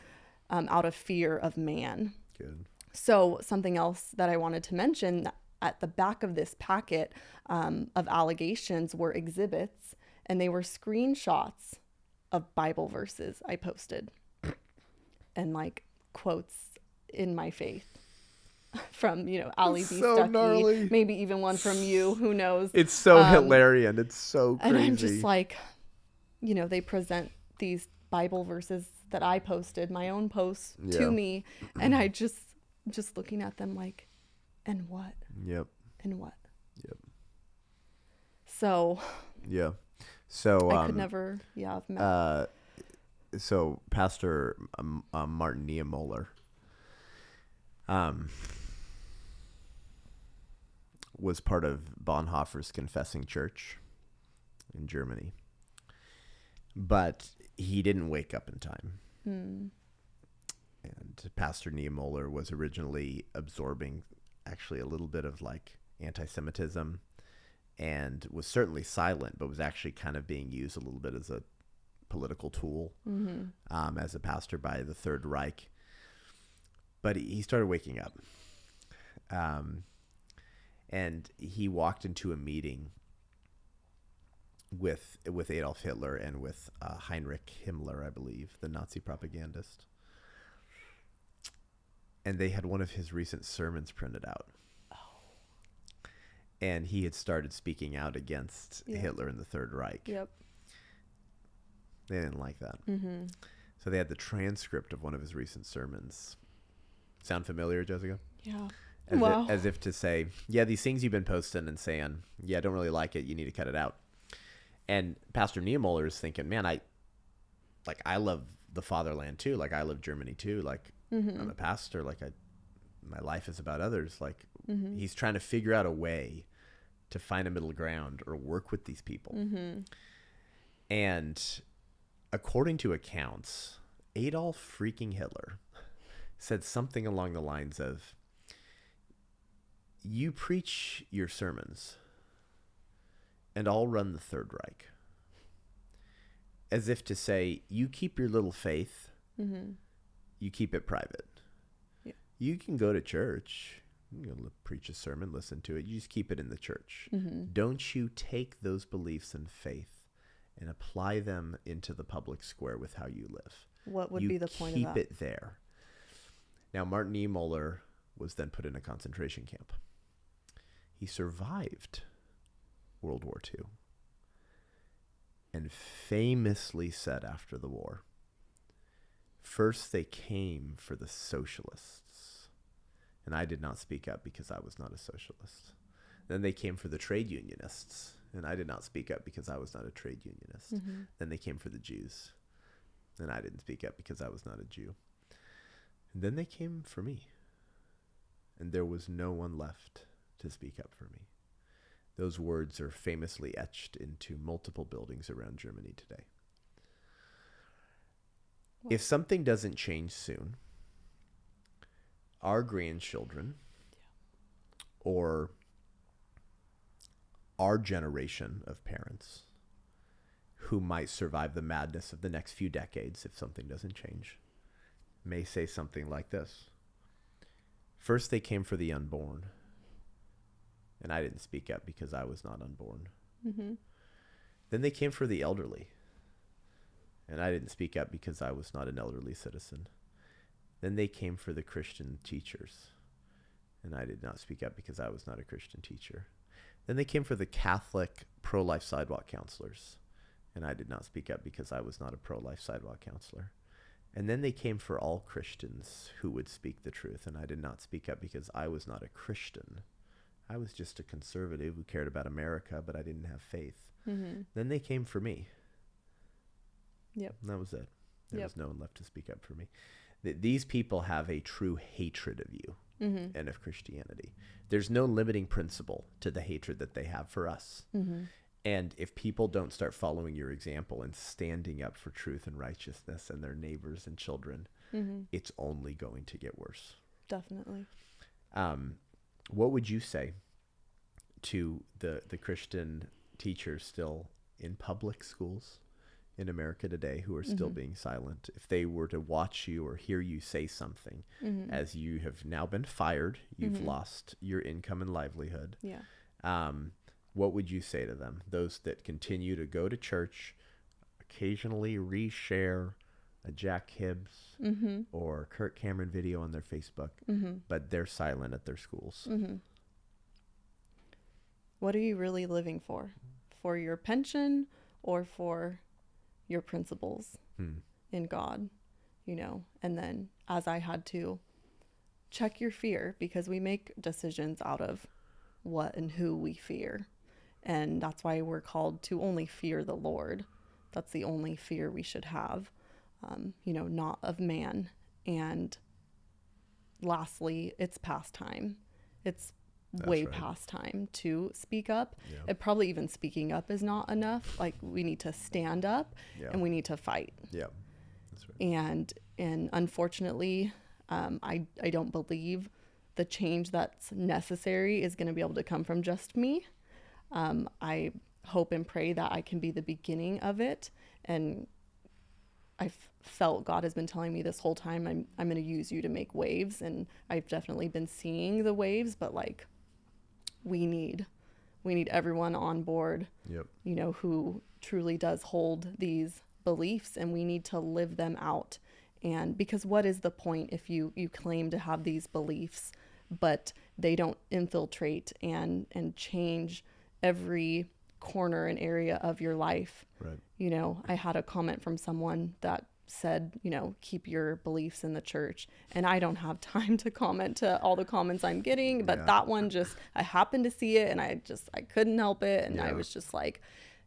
out of fear of man. Good. So something else that I wanted to mention, at the back of this packet of allegations were exhibits, and they were screenshots of Bible verses I posted and like quotes in my faith from, you know, Ali B. So Stuckey, gnarly. maybe even one from you, who knows. It's so hilarious. It's so crazy. And I'm just like, you know, they present these Bible verses that I posted, my own posts, to me, and I just looking at them like, and what? Yep. And what? Yep. So. Yeah. So I could never. Yeah. I've met. So Pastor Martin Muller was part of Bonhoeffer's Confessing Church in Germany, but he didn't wake up in time. And Pastor Muller was originally absorbing actually a little bit of like anti-Semitism, and was certainly silent, but was actually kind of being used a little bit as a political tool as a pastor by the Third Reich. But he started waking up. And he walked into a meeting with Adolf Hitler and with Heinrich Himmler, I believe, the Nazi propagandist. And they had one of his recent sermons printed out. And he had started speaking out against Hitler and the Third Reich. Yep. They didn't like that. So they had the transcript of one of his recent sermons. Sound familiar, Jessica? Yeah. As if to say, yeah, these things you've been posting and saying, yeah, I don't really like it. You need to cut it out. And Pastor Niemöller is thinking, man, I love the fatherland too. Like, I love Germany too. Like, I'm a pastor. Like, my life is about others. Like, he's trying to figure out a way to find a middle ground or work with these people. And according to accounts, Adolf freaking Hitler said something along the lines of, you preach your sermons and I'll run the Third Reich. As if to say, you keep your little faith, you keep it private. Yeah. You can go to church, you can preach a sermon, listen to it. You just keep it in the church. Don't you take those beliefs and faith and apply them into the public square with how you live. What would be the point of that? Keep it there. Now, Martin E. Muller was then put in a concentration camp. He survived World War II and famously said after the war, first they came for the socialists, and I did not speak up because I was not a socialist. Then they came for the trade unionists, and I did not speak up because I was not a trade unionist. Then they came for the Jews, and I didn't speak up because I was not a Jew. And then they came for me, and there was no one left to speak up for me. Those words are famously etched into multiple buildings around Germany today. Wow. If something doesn't change soon, our grandchildren or our generation of parents who might survive the madness of the next few decades if something doesn't change may say something like this. First, they came for the unborn, and I didn't speak up because I was not unborn. Mm-hmm. Then they came for the elderly, and I didn't speak up because I was not an elderly citizen. Then they came for the Christian teachers, and I did not speak up because I was not a Christian teacher. Then they came for the Catholic pro-life sidewalk counselors, and I did not speak up because I was not a pro-life sidewalk counselor. And then they came for all Christians who would speak the truth, and I did not speak up because I was not a Christian. I was just a conservative who cared about America, but I didn't have faith. Mm-hmm. Then they came for me. Yep. And that was it. There Yep. was no one left to speak up for me. These people have a true hatred of you Mm-hmm. and of Christianity. There's no limiting principle to the hatred that they have for us. Mm-hmm. And if people don't start following your example and standing up for truth and righteousness and their neighbors and children, Mm-hmm. it's only going to get worse. Definitely. What would you say to the Christian teachers still in public schools in America today who are still Mm-hmm. being silent? If they were to watch you or hear you say something, Mm-hmm. as you have now been fired, you've Mm-hmm. lost your income and livelihood. Yeah. What would you say to them? Those that continue to go to church, occasionally reshare a Jack Hibbs Mm-hmm. or Kirk Cameron video on their Facebook, Mm-hmm. but they're silent at their schools. Mm-hmm. What are you really living for? For your pension or for your principles in God? And then as I had to check your fear, because we make decisions out of what and who we fear. And that's why we're called to only fear the Lord. That's the only fear we should have, not of man. And lastly, it's past time. It's way right. past time to speak up. Yeah. And probably even speaking up is not enough. Like, we need to stand up Yeah. and we need to fight. Yeah, that's right. And unfortunately, I don't believe the change that's necessary is going to be able to come from just me. I hope and pray that I can be the beginning of it. And I've felt God has been telling me this whole time, I'm going to use you to make waves. And I've definitely been seeing the waves, but like, we need everyone on board, Yep. who truly does hold these beliefs, and we need to live them out. And because what is the point if you claim to have these beliefs, but they don't infiltrate and change every corner and area of your life? Right. I had a comment from someone that said, keep your beliefs in the church. And I don't have time to comment to all the comments I'm getting, but Yeah. that one I happened to see it and I couldn't help it. And I Yeah. was just like,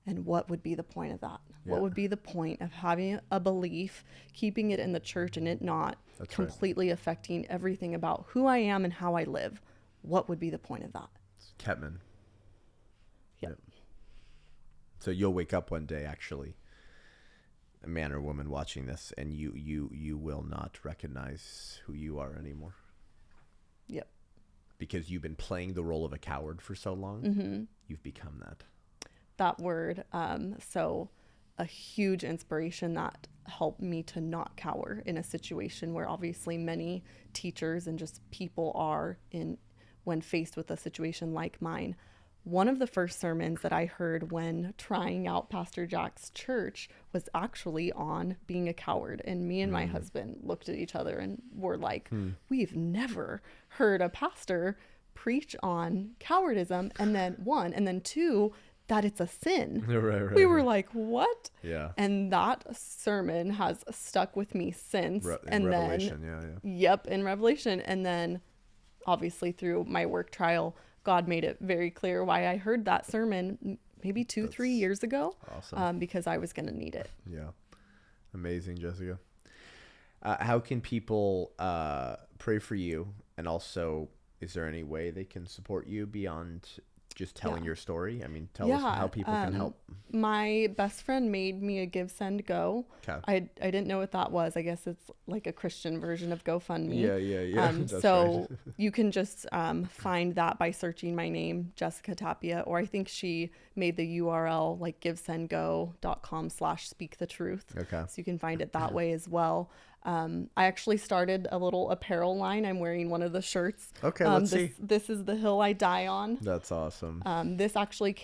and what would be the point of that? Yeah. What would be the point of having a belief, keeping it in the church, and it not That's right. completely affecting everything about who I am and how I live? What would be the point of that? It's Ketman. Yep. So you'll wake up one day, actually, a man or woman watching this, and you will not recognize who you are anymore. Yep. Because you've been playing the role of a coward for so long. Mm-hmm. You've become that. That word. So a huge inspiration that helped me to not cower in a situation where obviously many teachers and just people are in when faced with a situation like mine. One of the first sermons that I heard when trying out Pastor Jack's church was actually on being a coward. And me and my husband looked at each other and were like, we've never heard a pastor preach on cowardism. And then one, and then two, that it's a sin. Right. We were like, what? Yeah. And that sermon has stuck with me since. In Revelation, yeah. Yep, in Revelation. And then obviously through my work trial, God made it very clear why I heard that sermon maybe 3 years ago. Awesome. Because I was going to need it. Yeah. Amazing, Jessica. How can people pray for you? And also, is there any way they can support you beyond just telling your story? I mean, tell us Yeah, how people can help. My best friend made me a Give, Send, Go. Okay. I didn't know what that was. I guess it's like a Christian version of GoFundMe. Yeah. That's So right. you can just find that by searching my name, Jessica Tapia, or I think she made the URL like givesendgo.com/speak the truth. Okay. So you can find it that way as well. I actually started a little apparel line. I'm wearing one of the shirts. Okay, let's see. This is the hill I die on. That's awesome. This actually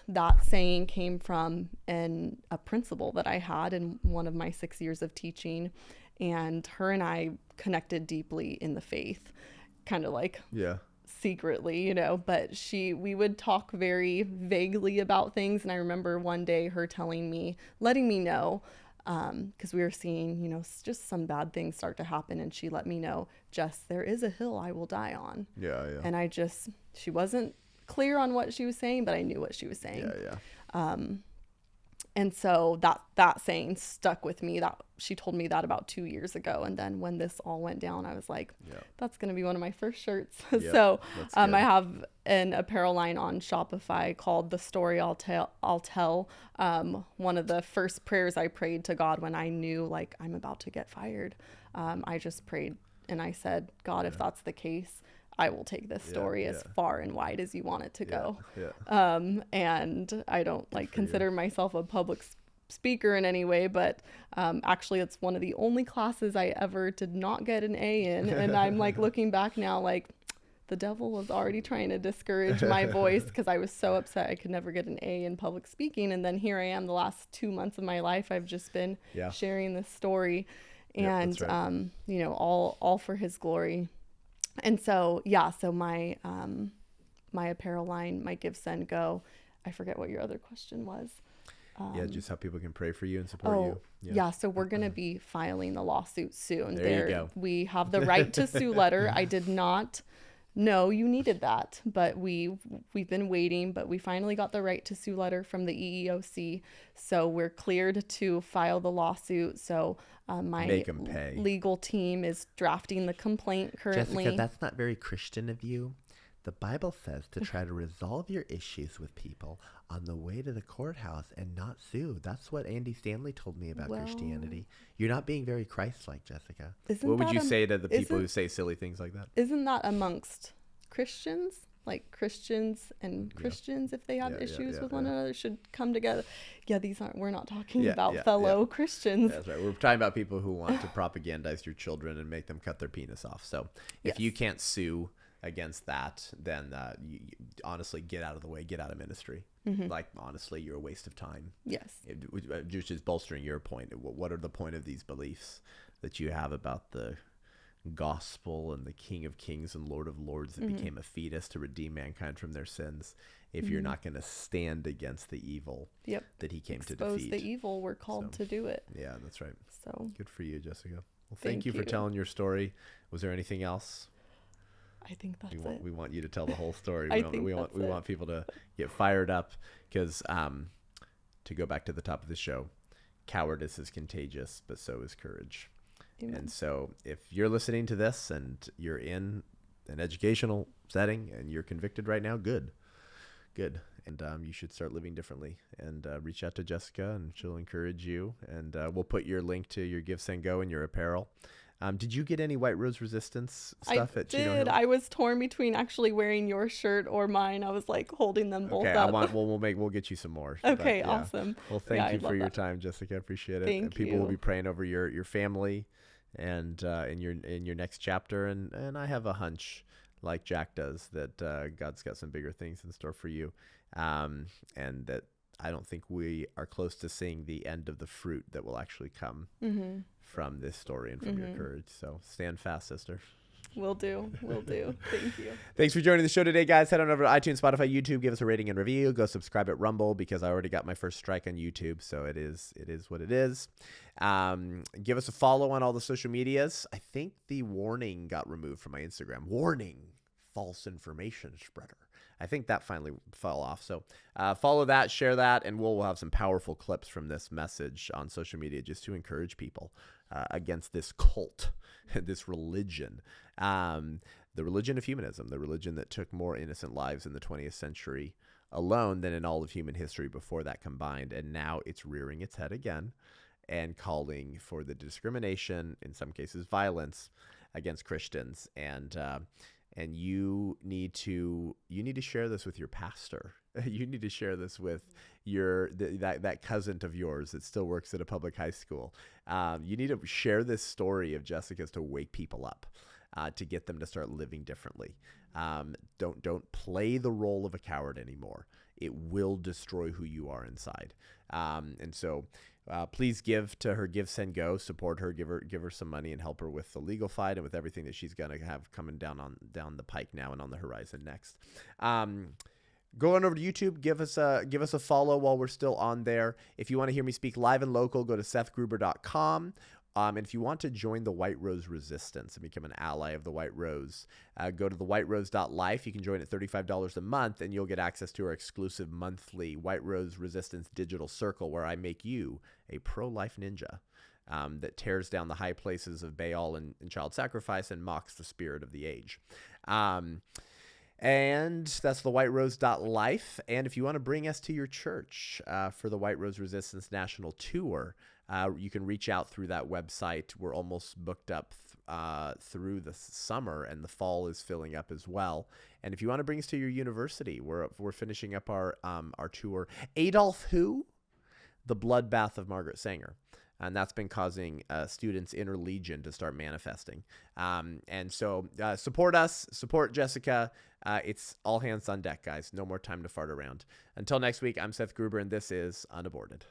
that saying came from a principal that I had in one of my 6 years of teaching. And her and I connected deeply in the faith, kind of like secretly, you know, but we would talk very vaguely about things. And I remember one day her letting me know, because we were seeing, you know, just some bad things start to happen. And she let me know, Jess, there is a hill I will die on. Yeah. And she wasn't clear on what she was saying, but I knew what she was saying. Yeah. And so that saying stuck with me. That she told me that about 2 years ago. And then when this all went down, I was like, that's going to be one of my first shirts. So I have an apparel line on Shopify called The Story I'll Tell. One of the first prayers I prayed to God when I knew like I'm about to get fired. I just prayed and I said, God, if that's the case, I will take this story as far and wide as you want it to go. And I don't like consider myself a public speaker in any way, but actually it's one of the only classes I ever did not get an A in. And I'm like looking back now, like the devil was already trying to discourage my voice because I was so upset I could never get an A in public speaking. And then here I am the last 2 months of my life. I've just been sharing this story and, you know, all for his glory. And so, so my apparel line, my Give, Send, Go. I forget what your other question was. Just how people can pray for you and support you. So we're going to be filing the lawsuit soon. There you go. We have the right to sue letter. I did not know you needed that, but we've been waiting, but we finally got the right to sue letter from the EEOC. So we're cleared to file the lawsuit. So my legal team is drafting the complaint currently. Jessica, that's not very Christian of you. The Bible says to try to resolve your issues with people on the way to the courthouse and not sue. That's what Andy Stanley told me about Christianity. You're not being very Christ-like, Jessica. What would you say to the people who say silly things like that? Isn't that amongst Christians? Like Christians and Christians, if they have issues with one another, should come together. We're not talking about fellow Christians. That's right. We're talking about people who want to propagandize your children and make them cut their penis off. So if you can't sue against that, then you honestly get out of the way, get out of ministry. Like, honestly, you're a waste of time. Yes. Just bolstering your point. What are the point of these beliefs that you have about the gospel and the King of Kings and Lord of Lords that became a fetus to redeem mankind from their sins if you're not going to stand against the evil that he came to defeat? Expose the evil, we're called to do it. Yeah, that's right. So good for you, Jessica. Well, thank you for telling your story. Was there anything else? I think that's it. We want you to tell the whole story. We want people to get fired up because to go back to the top of the show, cowardice is contagious, but so is courage. Amen. And so if you're listening to this and you're in an educational setting and you're convicted right now, good. And you should start living differently and reach out to Jessica and she'll encourage you. And we'll put your link to your Give, Send, Go and your apparel. Did you get any White Rose Resistance stuff at Chino Hill? I was torn between actually wearing your shirt or mine. I was like holding them both up. We'll get you some more. Okay, awesome. Well, thank you for your time, Jessica. I appreciate it. Thank you. People will be praying over your family and in your next chapter. And I have a hunch, like Jack does, that God's got some bigger things in store for you, and that I don't think we are close to seeing the end of the fruit that will actually come from this story and from your courage. So stand fast, sister. Will do. Thank you. Thanks for joining the show today, guys. Head on over to iTunes, Spotify, YouTube. Give us a rating and review. Go subscribe at Rumble because I already got my first strike on YouTube. So it is what it is. Give us a follow on all the social medias. I think the warning got removed from my Instagram. Warning, false information spreader. I think that finally fell off. So follow that, share that, and we'll have some powerful clips from this message on social media just to encourage people against this cult, this religion. The the religion of humanism, the religion that took more innocent lives in the 20th century alone than in all of human history before that combined. And now it's rearing its head again and calling for the discrimination, in some cases violence, against Christians. And you need to share this with your pastor. You need to share this with that cousin of yours that still works at a public high school. You need to share this story of Jessica's to wake people up, to get them to start living differently. Don't play the role of a coward anymore. It will destroy who you are inside. And so please give to her, give, send, go, support her, give her some money and help her with the legal fight and with everything that she's going to have coming down the pike now and on the horizon next. Go on over to YouTube, give us a follow while we're still on there. If you want to hear me speak live and local, go to sethgruber.com. And if you want to join the White Rose Resistance and become an ally of the White Rose, go to thewhiterose.life. You can join at $35 a month, and you'll get access to our exclusive monthly White Rose Resistance digital circle, where I make you a pro-life ninja that tears down the high places of Baal and child sacrifice and mocks the spirit of the age. And that's the whiterose.life. And if you want to bring us to your church for the White Rose Resistance National Tour, you can reach out through that website. We're almost booked up through the summer, and the fall is filling up as well. And if you want to bring us to your university, we're finishing up our tour. Adolf who? The Bloodbath of Margaret Sanger. And that's been causing students' inner legion to start manifesting. And so support us, support Jessica. It's all hands on deck, guys. No more time to fart around. Until next week, I'm Seth Gruber, and this is Unaborted.